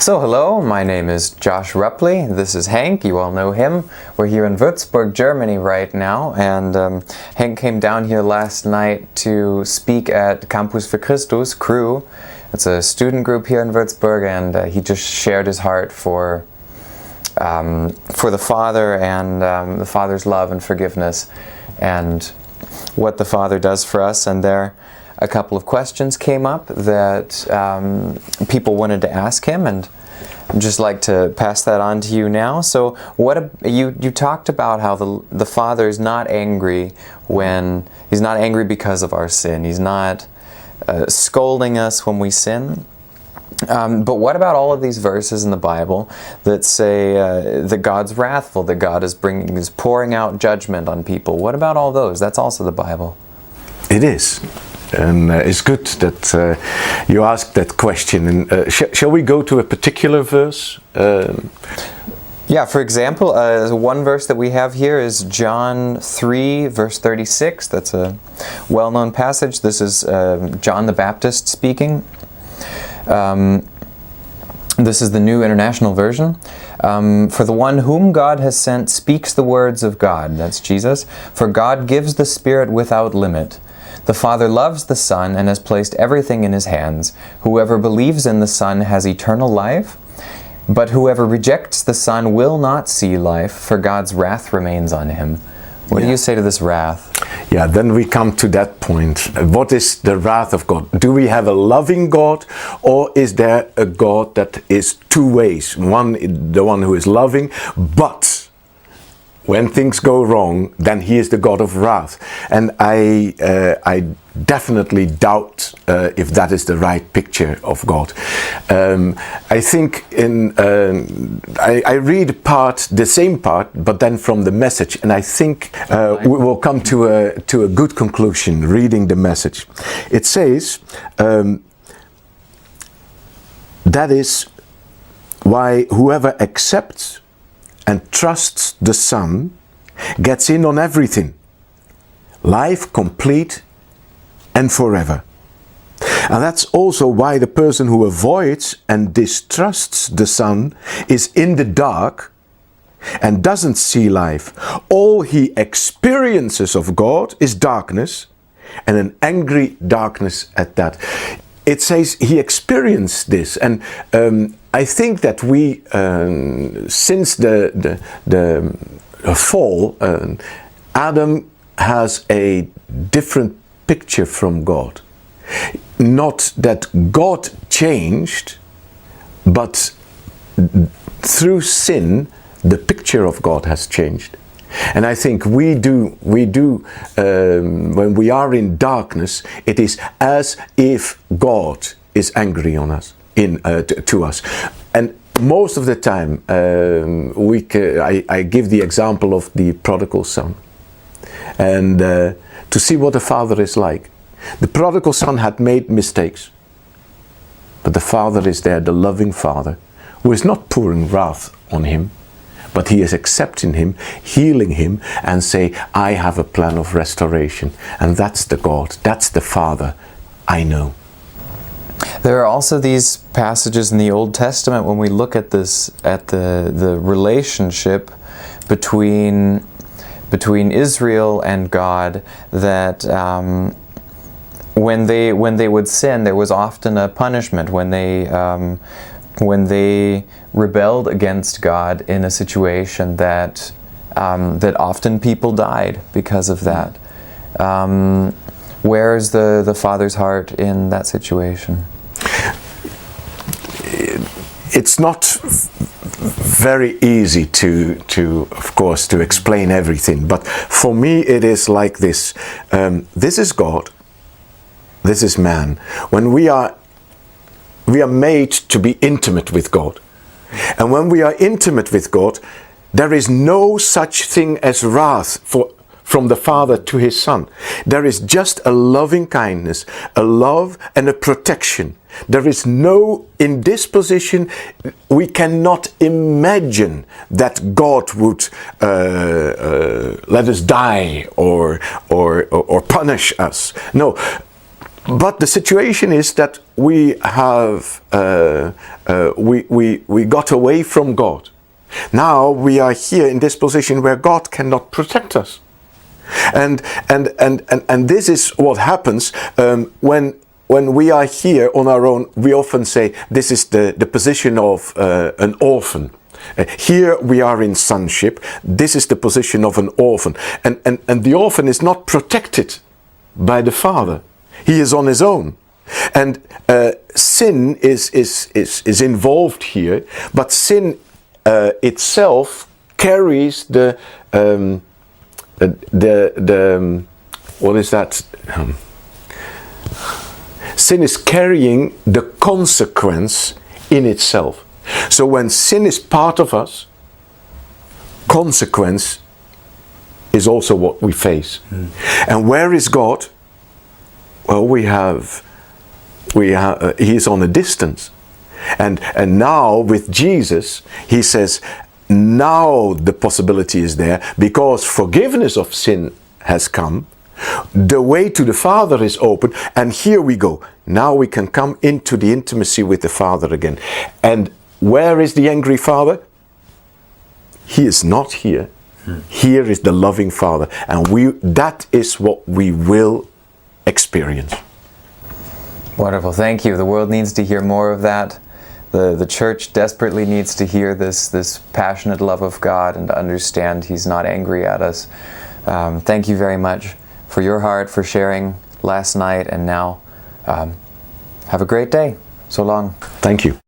So hello, my name is Josh Rupley. This is Henk. You all know him. We're here in Würzburg, Germany right now, and Henk came down here last night to speak at Campus für Christus, CRU. It's a student group here in Würzburg, and he just shared his heart for the Father and the Father's love and forgiveness and what the Father does for us. And there a couple of questions came up that people wanted to ask him, and I'd just like to pass that on to you now. So you talked about how the Father is not angry when He's not angry because of our sin. He's not scolding us when we sin. But what about all of these verses in the Bible that say that God's wrathful, that God is pouring out judgment on people? What about all those? That's also the Bible. It is. And it's good that you asked that question. And shall we go to a particular verse? Yeah, for example, one verse that we have here is John 3, verse 36. That's a well-known passage. This is John the Baptist speaking. This is the New International Version. For the one whom God has sent speaks the words of God. That's Jesus. For God gives the Spirit without limit. The Father loves the Son and has placed everything in His hands. Whoever believes in the Son has eternal life, but whoever rejects the Son will not see life, for God's wrath remains on him. What do you say to this wrath? Yeah, then we come to that point. What is the wrath of God? Do we have a loving God, or is there a God that is two ways? One, the one who is loving, but when things go wrong, then He is the God of wrath. And I definitely doubt if that is the right picture of God. I think I read the same part, but then from the Message, and I think we will come to a good conclusion reading the Message. It says, that is why whoever accepts and trusts the Son gets in on everything. Life complete and forever. And that's also why the person who avoids and distrusts the Son is in the dark and doesn't see life. All he experiences of God is darkness, and an angry darkness at that. It says he experienced this, and I think that we, since the fall, Adam has a different picture from God. Not that God changed, but through sin, the picture of God has changed. And I think we do when we are in darkness, it is as if God is angry on us, to us. And most of the time, I give the example of the prodigal son, and to see what a father is like. The prodigal son had made mistakes, but the Father is there, the loving Father, who is not pouring wrath on him, but He is accepting him, healing him, and say, I have a plan of restoration. And that's the God, that's the Father I know. There are also these passages in the Old Testament when we look at this, at the relationship between Israel and God, that when they would sin, there was often a punishment when they rebelled against God in a situation that often people died because of that. Where is the Father's heart in that situation? It's not very easy to of course, to explain everything. But for me, it is like this. This is God. This is man. When we are made to be intimate with God. And when we are intimate with God, there is no such thing as wrath from the Father to His Son. There is just a loving kindness, a love and a protection. There is no indisposition. We cannot imagine that God would let us die or punish us. No. But the situation is that we have we got away from God. Now we are here in this position where God cannot protect us. And this is what happens when we are here on our own. We often say this is the position of an orphan. Here we are in sonship. This is the position of an orphan. And the orphan is not protected by the father. He is on his own. And sin is involved here, but sin itself carries the what is that? Sin is carrying the consequence in itself. So when sin is part of us, consequence is also what we face. And where is God? Well, He is on a distance. And now with Jesus, He says, now the possibility is there, because forgiveness of sin has come. The way to the Father is open, and here we go. Now we can come into the intimacy with the Father again. And where is the angry Father? He is not here. Here is the loving Father, and that is what we will experience. Wonderful, thank you. The world needs to hear more of that. The church desperately needs to hear this passionate love of God and to understand He's not angry at us. Thank you very much for your heart, for sharing last night and now. Have a great day. So long. Thank you.